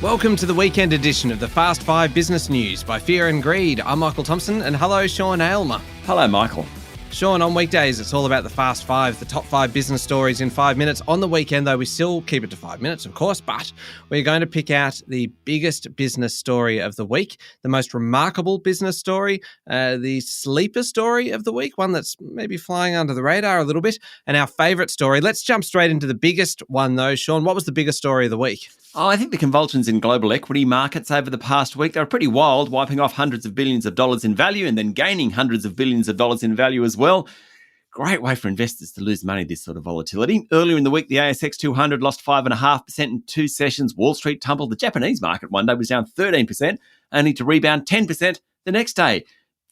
Welcome to the weekend edition of the Fast 5 Business News by Fear and Greed. I'm Michael Thompson, and hello, Sean Aylmer. Hello, Michael. Sean, on weekdays, it's all about the Fast 5, the top 5 business stories in 5 minutes. On the weekend, though, we still keep it to 5 minutes, of course, but we're going to pick out the biggest business story of the week, the most remarkable business story, the sleeper story of the week, one that's maybe flying under the radar a little bit, and our favourite story. Let's jump straight into the biggest one, though. Sean, what was the biggest story of the week? Oh, I think the convulsions in global equity markets over the past week, they were pretty wild, wiping off hundreds of billions of dollars in value and then gaining hundreds of billions of dollars in value as well. Great way for investors to lose money, this sort of volatility. Earlier in the week, the ASX 200 lost 5.5% in 2 sessions. Wall Street tumbled. The Japanese market one day was down 13%, only to rebound 10% the next day.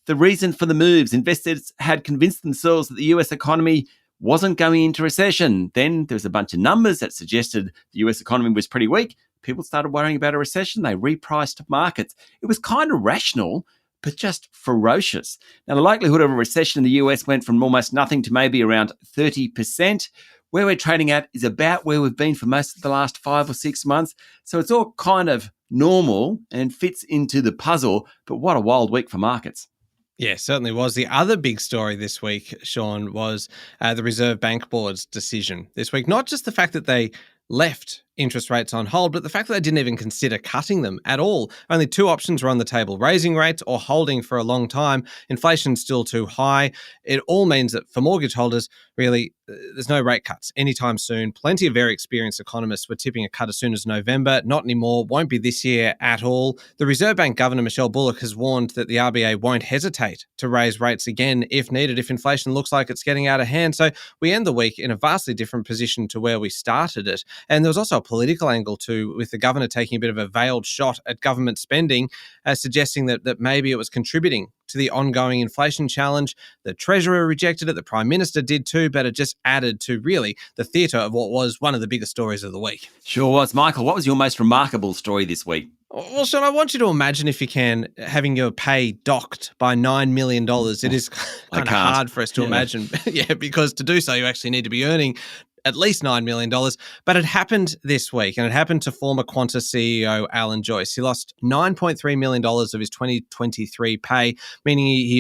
The reason for the moves, investors had convinced themselves that the US economy wasn't going into recession. Then there was a bunch of numbers that suggested the US economy was pretty weak. People started worrying about a recession. They repriced markets. It was kind of rational, but just ferocious. Now, the likelihood of a recession in the US went from almost nothing to maybe around 30%. Where we're trading at is about where we've been for most of the last 5 or 6 months. So it's all kind of normal and fits into the puzzle. But what a wild week for markets. Yeah, certainly was. The other big story this week, Sean, was the Reserve Bank Board's decision this week. Not just the fact that they left interest rates on hold, but the fact that they didn't even consider cutting them at all. Only 2 options were on the table, raising rates or holding for a long time. Inflation's still too high. It all means that for mortgage holders, really, there's no rate cuts anytime soon. Plenty of very experienced economists were tipping a cut as soon as November. Not anymore. Won't be this year at all. The Reserve Bank Governor, Michelle Bullock, has warned that the RBA won't hesitate to raise rates again if needed, if inflation looks like it's getting out of hand. So we end the week in a vastly different position to where we started it. And there was also a political angle too, with the governor taking a bit of a veiled shot at government spending, suggesting that maybe it was contributing to the ongoing inflation challenge. The Treasurer rejected it, the Prime Minister did too, but it just added to really the theatre of what was one of the biggest stories of the week. Sure was. Michael, what was your most remarkable story this week? Well, Sean, I want you to imagine, if you can, having your pay docked by $9 million. It is kind of hard for us to imagine. Yeah, because to do so, you actually need to be earning at least $9 million. But it happened this week, and it happened to former Qantas CEO Alan Joyce. He lost $9.3 million of his 2023 pay, meaning he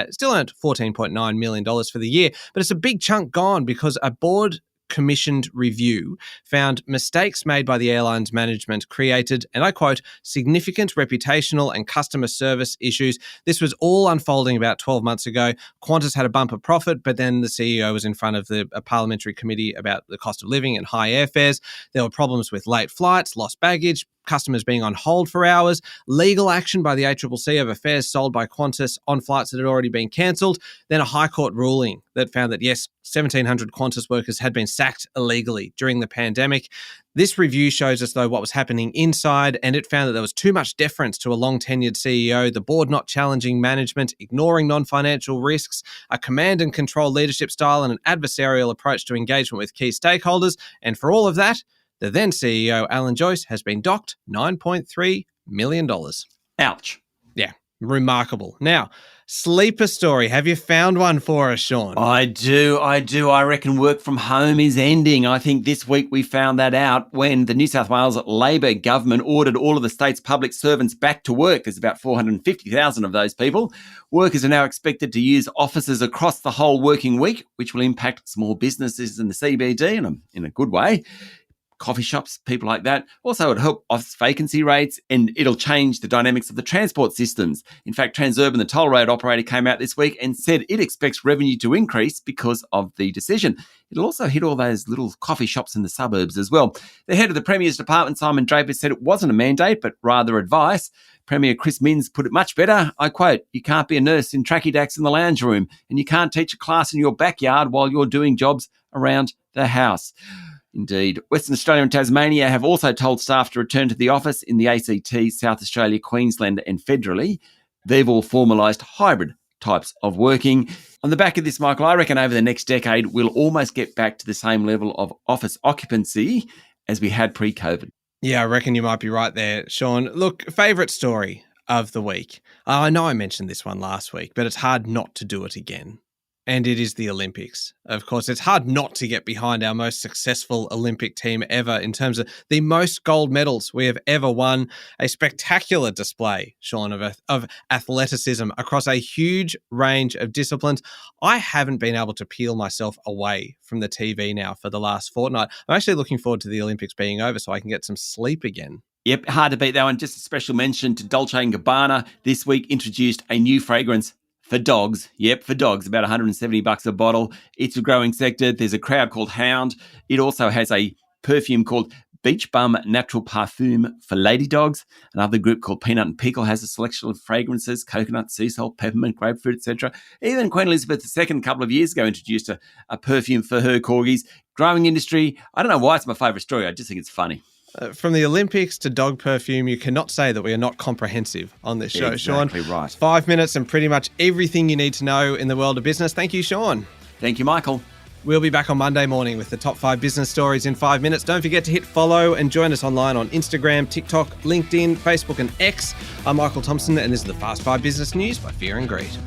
still earned $14.9 million for the year. But it's a big chunk gone because a board commissioned review found mistakes made by the airline's management created, and I quote, significant reputational and customer service issues. This was all unfolding about 12 months ago. Qantas had a bumper profit, but then the CEO was in front of a parliamentary committee about the cost of living and high airfares. There were problems with late flights, lost baggage, customers being on hold for hours, legal action by the ACCC over fares sold by Qantas on flights that had already been cancelled, then a High Court ruling that found that, yes, 1,700 Qantas workers had been sacked illegally during the pandemic. This review shows us, though, what was happening inside, and it found that there was too much deference to a long-tenured CEO, the board not challenging management, ignoring non-financial risks, a command and control leadership style, and an adversarial approach to engagement with key stakeholders. And for all of that, the then CEO, Alan Joyce, has been docked $9.3 million. Ouch. Yeah, remarkable. Now, sleeper story. Have you found one for us, Sean? I do. I reckon work from home is ending. I think this week we found that out when the New South Wales Labor government ordered all of the state's public servants back to work. There's about 450,000 of those people. Workers are now expected to use offices across the whole working week, which will impact small businesses in the CBD in a good way. Coffee shops, people like that. Also, it'll help office vacancy rates, and it'll change the dynamics of the transport systems. In fact, Transurban, the toll road operator, came out this week and said it expects revenue to increase because of the decision. It'll also hit all those little coffee shops in the suburbs as well. The head of the Premier's department, Simon Draper, said it wasn't a mandate, but rather advice. Premier Chris Minns put it much better. I quote, "You can't be a nurse in tracky dacks in the lounge room, and you can't teach a class in your backyard while you're doing jobs around the house." Indeed. Western Australia and Tasmania have also told staff to return to the office in the ACT, South Australia, Queensland and federally. They've all formalised hybrid types of working. On the back of this, Michael, I reckon over the next decade, we'll almost get back to the same level of office occupancy as we had pre-COVID. Yeah, I reckon you might be right there, Sean. Look, favourite story of the week. I know I mentioned this one last week, but it's hard not to do it again. And it is the Olympics. Of course, it's hard not to get behind our most successful Olympic team ever in terms of the most gold medals we have ever won. A spectacular display, Sean, of athleticism across a huge range of disciplines. I haven't been able to peel myself away from the TV now for the last fortnight. I'm actually looking forward to the Olympics being over so I can get some sleep again. Yep, hard to beat that one. Just a special mention to Dolce & Gabbana this week introduced a new fragrance for dogs. Yep, for dogs, about $170 a bottle. It's a growing sector. There's a crowd called Hound. It also has a perfume called Beach Bum Natural Parfum for lady dogs. Another group called Peanut and Pickle has a selection of fragrances, coconut, sea salt, peppermint, grapefruit, etc. Even Queen Elizabeth II a couple of years ago introduced a perfume for her corgis. Growing industry. I don't know why it's my favourite story. I just think it's funny. From the Olympics to dog perfume, you cannot say that we are not comprehensive on this show, exactly Sean. Right. 5 minutes and pretty much everything you need to know in the world of business. Thank you, Sean. Thank you, Michael. We'll be back on Monday morning with the top 5 business stories in 5 minutes. Don't forget to hit follow and join us online on Instagram, TikTok, LinkedIn, Facebook and X. I'm Michael Thompson and this is the Fast 5 Business News by Fear and Greed.